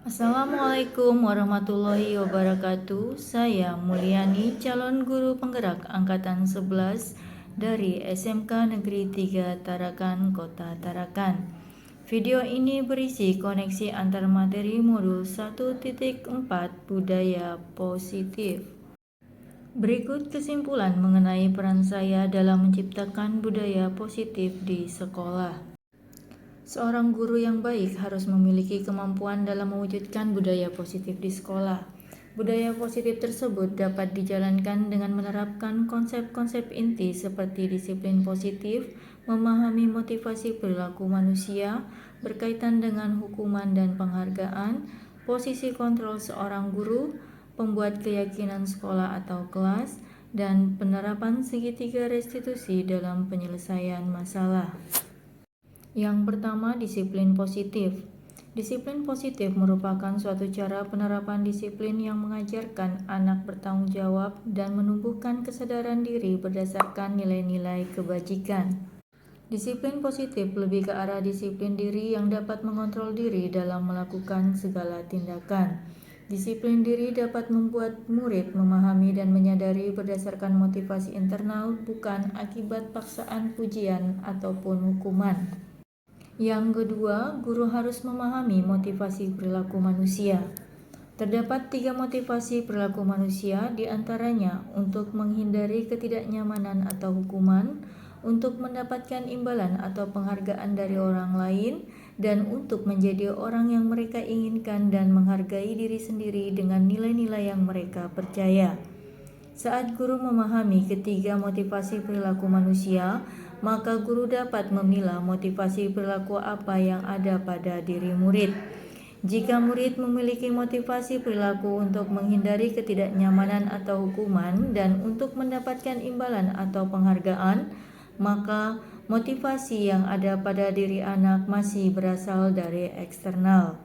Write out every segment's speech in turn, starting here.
Assalamualaikum warahmatullahi wabarakatuh. Saya Mulyani, calon guru penggerak angkatan 11 dari SMK Negeri 3 Tarakan, Kota Tarakan. Video ini berisi koneksi antar materi modul 1.4 Budaya Positif. Berikut kesimpulan mengenai peran saya dalam menciptakan budaya positif di sekolah. Seorang guru yang baik harus memiliki kemampuan dalam mewujudkan budaya positif di sekolah. Budaya positif tersebut dapat dijalankan dengan menerapkan konsep-konsep inti seperti disiplin positif, memahami motivasi perilaku manusia, berkaitan dengan hukuman dan penghargaan, posisi kontrol seorang guru, pembuat keyakinan sekolah atau kelas, dan penerapan segitiga restitusi dalam penyelesaian masalah. Yang pertama, disiplin positif. Disiplin positif merupakan suatu cara penerapan disiplin yang mengajarkan anak bertanggung jawab dan menumbuhkan kesadaran diri berdasarkan nilai-nilai kebajikan. Disiplin positif lebih ke arah disiplin diri yang dapat mengontrol diri dalam melakukan segala tindakan. Disiplin diri dapat membuat murid memahami dan menyadari berdasarkan motivasi internal, bukan akibat paksaan, pujian, ataupun hukuman. Yang kedua, guru harus memahami motivasi perilaku manusia. Terdapat 3 motivasi perilaku manusia, diantaranya untuk menghindari ketidaknyamanan atau hukuman, untuk mendapatkan imbalan atau penghargaan dari orang lain, dan untuk menjadi orang yang mereka inginkan dan menghargai diri sendiri dengan nilai-nilai yang mereka percaya. Saat guru memahami ketiga motivasi perilaku manusia, maka guru dapat memilah motivasi perilaku apa yang ada pada diri murid. Jika murid memiliki motivasi perilaku untuk menghindari ketidaknyamanan atau hukuman dan untuk mendapatkan imbalan atau penghargaan, maka motivasi yang ada pada diri anak masih berasal dari eksternal.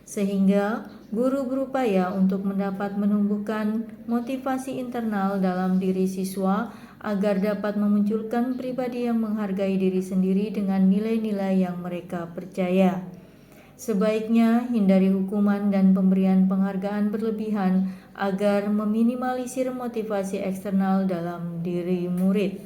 Sehingga guru berupaya untuk menumbuhkan motivasi internal dalam diri siswa agar dapat memunculkan pribadi yang menghargai diri sendiri dengan nilai-nilai yang mereka percaya. Sebaiknya hindari hukuman dan pemberian penghargaan berlebihan agar meminimalisir motivasi eksternal dalam diri murid.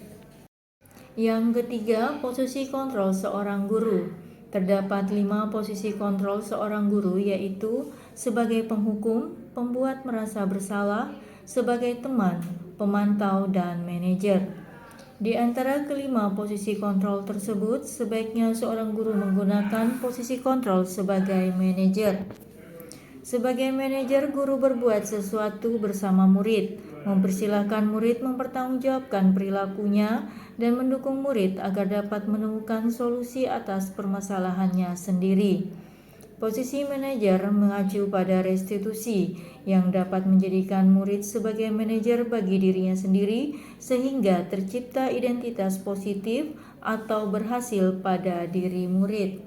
Yang ketiga, posisi kontrol seorang guru. Terdapat 5 posisi kontrol seorang guru, yaitu sebagai penghukum, pembuat merasa bersalah, sebagai teman, pemantau, dan manajer. Di antara kelima posisi kontrol tersebut, sebaiknya seorang guru menggunakan posisi kontrol sebagai manajer. Sebagai manajer, guru berbuat sesuatu bersama murid, mempersilahkan murid mempertanggungjawabkan perilakunya, dan mendukung murid agar dapat menemukan solusi atas permasalahannya sendiri. Posisi manajer mengacu pada restitusi yang dapat menjadikan murid sebagai manajer bagi dirinya sendiri sehingga tercipta identitas positif atau berhasil pada diri murid.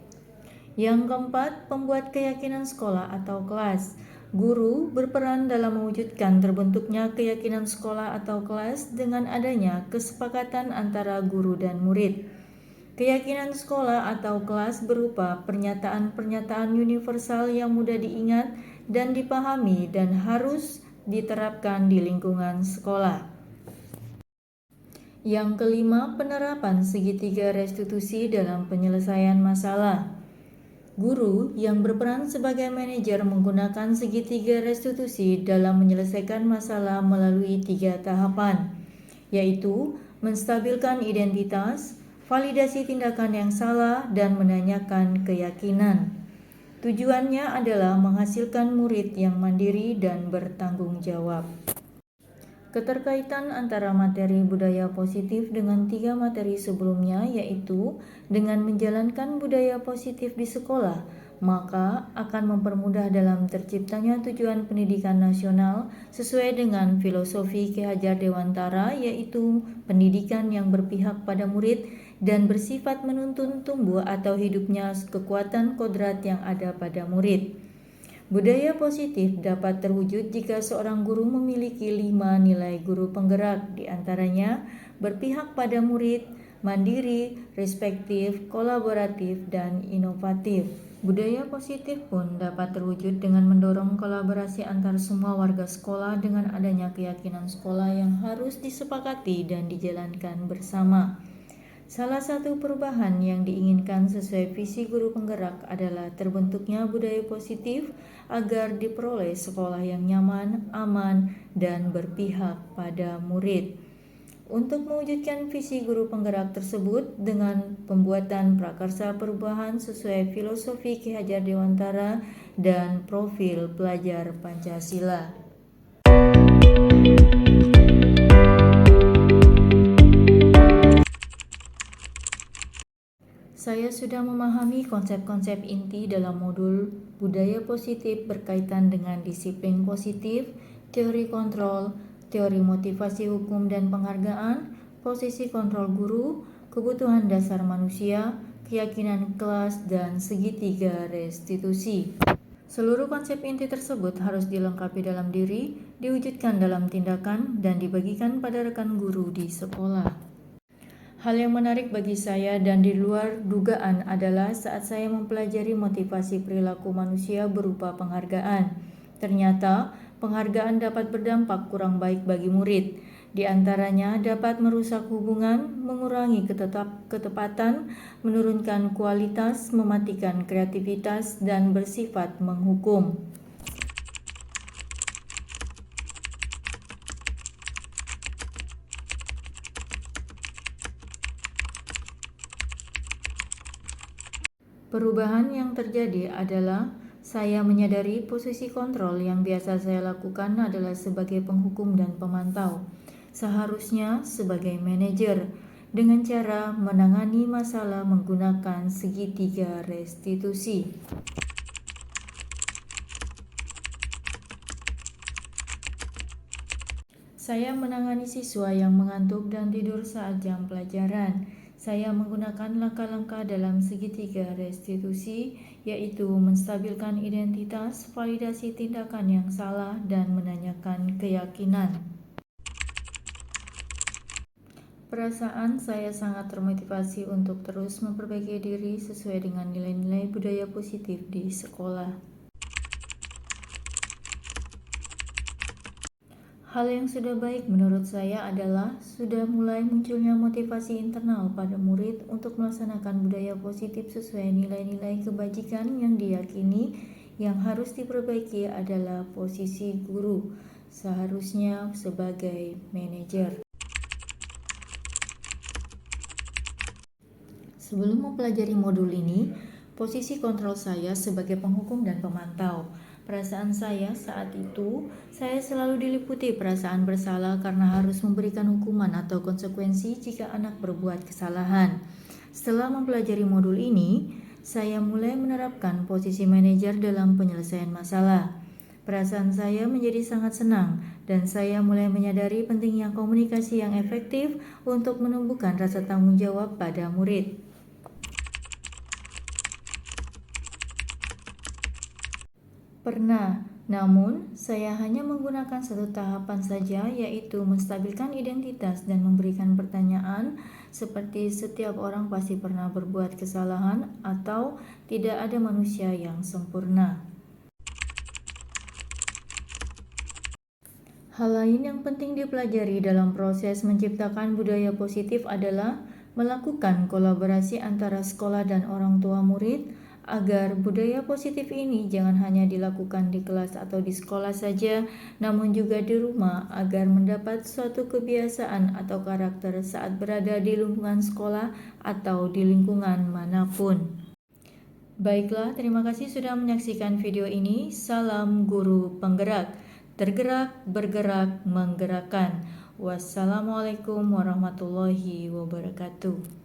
Yang keempat, pembuat keyakinan sekolah atau kelas. Guru berperan dalam mewujudkan terbentuknya keyakinan sekolah atau kelas dengan adanya kesepakatan antara guru dan murid. Keyakinan sekolah atau kelas berupa pernyataan-pernyataan universal yang mudah diingat dan dipahami dan harus diterapkan di lingkungan sekolah. Yang kelima, penerapan segitiga restitusi dalam penyelesaian masalah. Guru yang berperan sebagai manajer menggunakan segitiga restitusi dalam menyelesaikan masalah melalui 3 tahapan, yaitu menstabilkan identitas, validasi tindakan yang salah, dan menanyakan keyakinan. Tujuannya adalah menghasilkan murid yang mandiri dan bertanggung jawab. Keterkaitan antara materi budaya positif dengan 3 materi sebelumnya, yaitu dengan menjalankan budaya positif di sekolah, maka akan mempermudah dalam terciptanya tujuan pendidikan nasional sesuai dengan filosofi Ki Hajar Dewantara, yaitu pendidikan yang berpihak pada murid dan bersifat menuntun tumbuh atau hidupnya kekuatan kodrat yang ada pada murid. Budaya positif dapat terwujud jika seorang guru memiliki 5 nilai guru penggerak, diantaranya berpihak pada murid, mandiri, respektif, kolaboratif, dan inovatif. Budaya positif pun dapat terwujud dengan mendorong kolaborasi antar semua warga sekolah dengan adanya keyakinan sekolah yang harus disepakati dan dijalankan bersama. Salah satu perubahan yang diinginkan sesuai visi guru penggerak adalah terbentuknya budaya positif agar diperoleh sekolah yang nyaman, aman, dan berpihak pada murid. Untuk mewujudkan visi guru penggerak tersebut dengan pembuatan prakarsa perubahan sesuai filosofi Ki Hajar Dewantara dan profil pelajar Pancasila. Saya sudah memahami konsep-konsep inti dalam modul budaya positif berkaitan dengan disiplin positif, teori kontrol, teori motivasi hukum dan penghargaan, posisi kontrol guru, kebutuhan dasar manusia, keyakinan kelas, dan segitiga restitusi. Seluruh konsep inti tersebut harus dilengkapi dalam diri, diwujudkan dalam tindakan, dan dibagikan pada rekan guru di sekolah. Hal yang menarik bagi saya dan di luar dugaan adalah saat saya mempelajari motivasi perilaku manusia berupa penghargaan. Ternyata, penghargaan dapat berdampak kurang baik bagi murid. Di antaranya dapat merusak hubungan, mengurangi ketepatan, menurunkan kualitas, mematikan kreativitas, dan bersifat menghukum. Perubahan yang terjadi adalah saya menyadari posisi kontrol yang biasa saya lakukan adalah sebagai penghukum dan pemantau. Seharusnya sebagai manajer dengan cara menangani masalah menggunakan segitiga restitusi. Saya menangani siswa yang mengantuk dan tidur saat jam pelajaran. Saya menggunakan langkah-langkah dalam segitiga restitusi, yaitu menstabilkan identitas, validasi tindakan yang salah, dan menanyakan keyakinan. Perasaan saya sangat termotivasi untuk terus memperbaiki diri sesuai dengan nilai-nilai budaya positif di sekolah. Hal yang sudah baik menurut saya adalah sudah mulai munculnya motivasi internal pada murid untuk melaksanakan budaya positif sesuai nilai-nilai kebajikan yang diyakini. Yang harus diperbaiki adalah posisi guru, seharusnya sebagai manajer. Sebelum mempelajari modul ini, posisi kontrol saya sebagai penghukum dan pemantau. Perasaan saya saat itu, saya selalu diliputi perasaan bersalah karena harus memberikan hukuman atau konsekuensi jika anak berbuat kesalahan. Setelah mempelajari modul ini, saya mulai menerapkan posisi manajer dalam penyelesaian masalah. Perasaan saya menjadi sangat senang dan saya mulai menyadari pentingnya komunikasi yang efektif untuk menumbuhkan rasa tanggung jawab pada murid. Pernah, namun saya hanya menggunakan satu tahapan saja, yaitu menstabilkan identitas dan memberikan pertanyaan seperti setiap orang pasti pernah berbuat kesalahan atau tidak ada manusia yang sempurna. Hal lain yang penting dipelajari dalam proses menciptakan budaya positif adalah melakukan kolaborasi antara sekolah dan orang tua murid, agar budaya positif ini jangan hanya dilakukan di kelas atau di sekolah saja, namun juga di rumah agar mendapat suatu kebiasaan atau karakter saat berada di lingkungan sekolah atau di lingkungan manapun. Baiklah, terima kasih sudah menyaksikan video ini. Salam guru penggerak, tergerak, bergerak, menggerakkan. Wassalamualaikum warahmatullahi wabarakatuh.